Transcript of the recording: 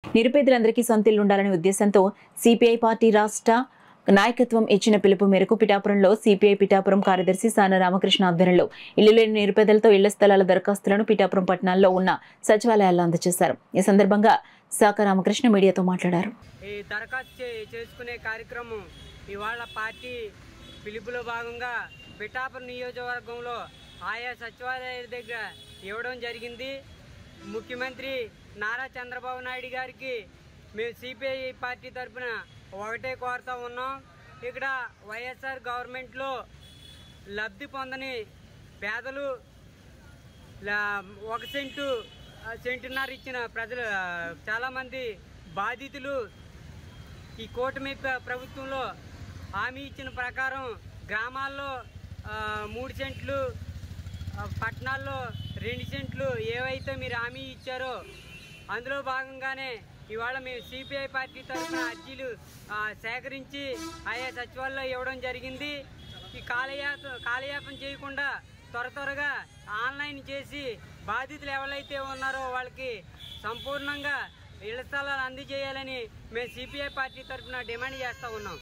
నిరుపేదలందరికీ సొంతిల్లు ఉండాలనే ఉద్దేశంతో CPI party రాష్ట్ర నాయకత్వం ఇచ్చిన పిలుపు మేరకు పిఠాపురంలో సిపిఐ పిఠాపురం కార్యదర్శి సాన రామకృష్ణ ఆధ్వర్యంలో ఇల్లు లేని నిరుపేదలతో ఇళ్ల స్థలాల దరఖాస్తులను పిఠాపురం పట్టణాల్లో ఉన్న సచివాలయాల్లో అందజేశారు. ఈ సందర్భంగా సాక రామకృష్ణ మీడియాతో మాట్లాడారు. ఈ దరఖాస్తు చేసుకునే కార్యక్రమం ఇవాళ పార్టీ పిలుపులో భాగంగా పిఠాపురం నియోజకవర్గంలో ఆయా సచివాలయాల దగ్గర ఇవ్వడం జరిగింది. ముఖ్యమంత్రి నారా చంద్రబాబు నాయుడు గారికి మేము సిపిఐ పార్టీ తరఫున ఒకటే కోరుతా ఉన్నాం. ఇక్కడ వైఎస్ఆర్ గవర్నమెంట్లో లబ్ధి పొందని పేదలు 1 సెంటున్నర ఇచ్చిన ప్రజలు చాలామంది బాధితులు ఈ కూటమి ప్రభుత్వంలో హామీ ఇచ్చిన ప్రకారం గ్రామాల్లో 3 సెంట్లు, పట్టణాల్లో 2 సెంట్లు ఏవైతే మీరు హామీ ఇచ్చారో అందులో భాగంగానే ఇవాళ మేము సిపిఐ పార్టీ తరఫున అర్జీలు సేకరించి ఆయా సచివాలయంలో ఇవ్వడం జరిగింది. ఈ కాలయాపన చేయకుండా త్వరగా ఆన్లైన్ చేసి బాధితులు ఎవరైతే ఉన్నారో వాళ్ళకి సంపూర్ణంగా ఇళ్ల స్థలాలు అందజేయాలని మేము సిపిఐ పార్టీ తరఫున డిమాండ్ చేస్తూ ఉన్నాం.